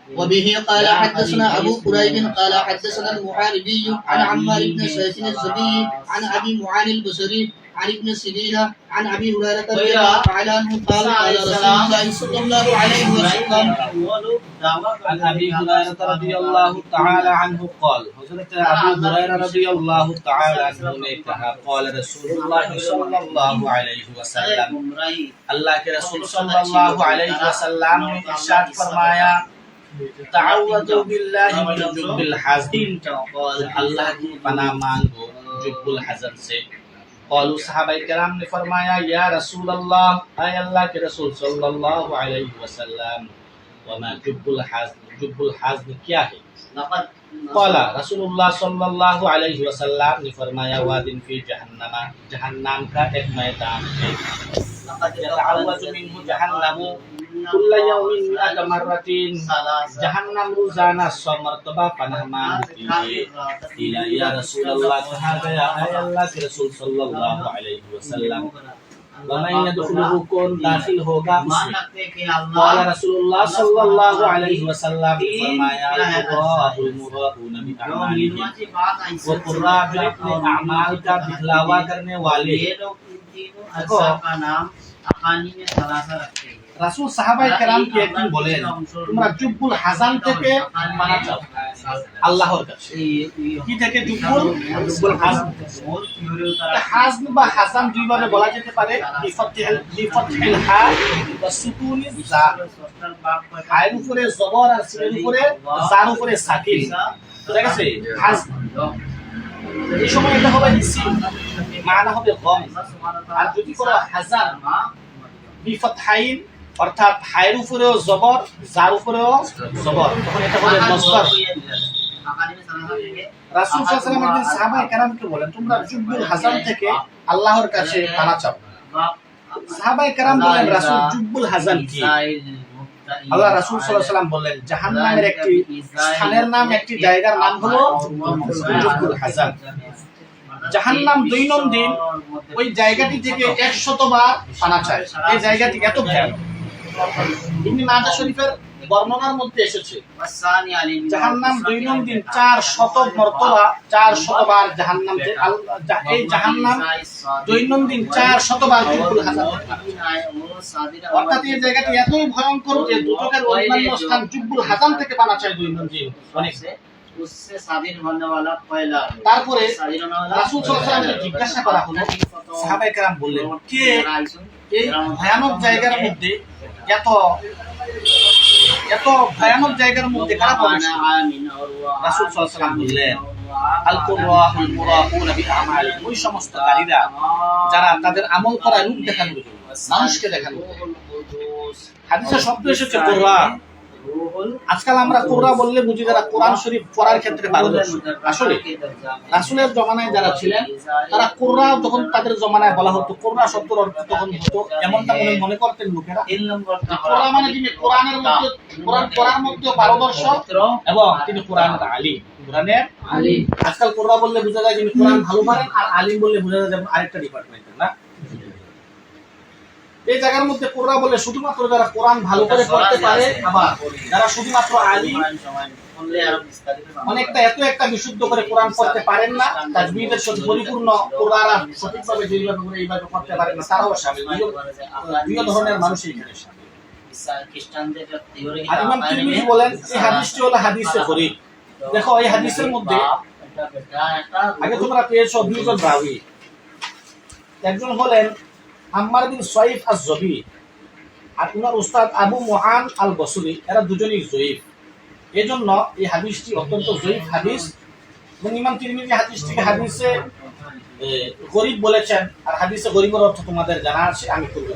وبه قال حدثنا أبو قريب قال حدثنا المحاربي عن عمار بن سيف الزبي عن أبي معان البصري عن ابن سيرين عن أبي هريرة رضي الله تعالى عنه قال قال رسول الله صلى الله عليه وسلم عن أبي هريرة رضي الله تعالى عنه قال حضرت أبو هريرة رضي الله تعالى عنه ने कहा قال رسول الله صلى الله عليه وسلم अल्लाह के रसूल सल्लल्लाहु अलैहि वसल्लम ने इरशाद फरमाया तअव्वुदु बिल्लाहि मिन जुब्बिल हज़न अल्लाह की पनाह मांगो जुब्बुल हज़न से क़ालू सहाबाए किराम ने फरमाया या रसूल अल्लाह ऐ अल्लाह के रसूल सल्लल्लाहु अलैहि वसल्लम वमा जुब्बुल हज़न क्या है क़ाला रसूलुल्लाह सल्लल्लाहु अलैहि वसल्लम ने फरमाया वादिन फी जहन्नम का एक मैदान है यतअव्वज़ु मिन्हु जहन्नमु कुल्ल यौमिन मिअत मर्रतिन जहन्नम रोजाना 100 मर्तबा पनाह मांगती है इला या रसूलल्लाह कहा गया है अल्लाह के रसूल सल्लल्लाहु अलैहि वसल्लम वमन यदखुलहु कौन दाखिल होगा उसमें क़ाल रसूलुल्लाह सल्लल्लाहु अलैहि वसल्लम ने फरमाया अल मुराऊन बि अमालिहिम वो कुर्रा जो अपने अमाल का दिखलावा करने वाले का नाम अकानी में सलासा रखते हैं রাসূল সাহাবায়ে কেরাম কে একদিন বলেন তোমরা জুব্বুল হাযান থেকে পানা চাও আল্লাহর কাছে কি থেকে জুব্বুল হাযান হাযান বা হাযান দুই ভাবে বলা যেতে পারে বিফতহিল হা ওয়া সুকুনিজ জা হায়ের উপরে জবর আর সিনের উপরে জার উপরে সাকিন ঠিক আছে হাযান এই সময় এটা হবে ইসম মানা হবে গম আর যদি কোনো হাযান বিফতহাইন অর্থাৎ হায়ের উপরেও জবর জার উপরেও জবর তখন এটা হবে মসদার রাসূল সাল্লাল্লাহু আলাইহি ওয়াসাল্লাম একদিন সাহাবায়ে কেরামকে বলেন তোমরা জুব্বুল হাযান থেকে আল্লাহর কাছে পানা চাও সাহাবায়ে কেরাম বলেন রাসূল জুব্বুল হাযান কি আল্লাহ রাসূল সাল্লাল্লাহু আলাইহি ওয়াসাল্লাম বললেন জাহান্নামের একটি স্থানের নাম একটি জায়গার নাম হলো জুব্বুল হাযান জাহান্নাম দৈনন্দিন ওই জায়গাটি থেকে 100 বার পানা চায় এই জায়গাটি এত ভয়ানক ইবনে মাজাহ শরীফের বর্ণনার মধ্যে এসেছে জাহান্নাম দৈনন্দিন 400 মর্তবা 400 বার জাহান্নাম এই জাহান্নাম দৈনন্দিন 400 বার জুব্বুল হাযান অর্থাৎ এই জায়গাটি এতই ভয়ঙ্কর যে দুটোকের অন্যান্য স্থান জুব্বুল হাযান থেকে পানা চায় দৈনন্দিন অনেক उससे सादिर होने वाला पहला তারপরে রাসূল সাল্লাল্লাহু আলাইহি ওয়াসাল্লামকে জিজ্ঞাসা করা হলো সাহাবায়ে কেরাম বললেন কে এই ভয়ানক জায়গার মধ্যে এত ভয়ানক জায়গার মধ্যে কারা প্রবেশ রাসূল সাল্লাল্লাহু আলাইহি ওয়াসাল্লাম বললেন আল কুররাউল মুরাউনা বি আমালি ওই সমস্ত কারীরা যারা তাদের আমল করা রূপ দেখানোর জন্য মানুষকে দেখানোর হাদিসে শব্দ এসেছে কুররা আজকাল আমরা কোরআন বললে বুঝি যারা কোরআন শরীফ পড়ার ক্ষেত্রে পারদর্শী আসলে রাসূলের জমানায় যারা ছিলেন তারা কোরআন তখন তাদের জমানায় বলা হতো কোরআন শব্দের অর্থ তখন হতো এমনটা মনে করতেন লোকেরা কোরআন মানে তিনি কোরআনের মধ্যে কোরআন পড়ার মধ্যে পারদর্শী এবং তিনি কোরআনের আলিম কোরআনের আলিম আজকাল কোরআন বললে বোঝা যায় তিনি কোরআন ভালো পারেন আর আলিম বললে বোঝা যায় যেমন আরেকটা ডিপার্টমেন্ট না এই জায়গার মধ্যে কোরআন বলে শুধুমাত্র যারা কোরআন ভালো করে পড়তে পারে আবার যারা শুধুমাত্র আলিম অনেকটা এত একটা বিশুদ্ধ করে কোরআন পড়তে পারেন না তাজবীদের সাথে পরিপূর্ণ কোরআন সঠিকভাবে যেভাবে করে এইভাবে পড়তে পারেন না তারাও শামিল দুই ধরনের মানুষ এখানে শামিল খ্রিস্টানদের থিওরি আর ইমাম তিরমিজি বলেন এই হাদিসটি হলো হাদিসে গরীব দেখো এই হাদিসের মধ্যে আগে তোমরা পেয়েছো দুইজন রাবী একজন হলেন আম্মার বিন সাইফ আজ-জবি আর ওনার উস্তাদ আবু মুআন আল-বসরি এরা দুজনেই জয়ীফ এজন্য এই হাদিসটি অত্যন্ত জয়ীফ হাদিস এবং ইমাম তিরমিজি হাদিসটিকে হাদিসে গরীব বলেছেন আর হাদিসে গরীবের অর্থ তোমাদের জানা আছে আমি করব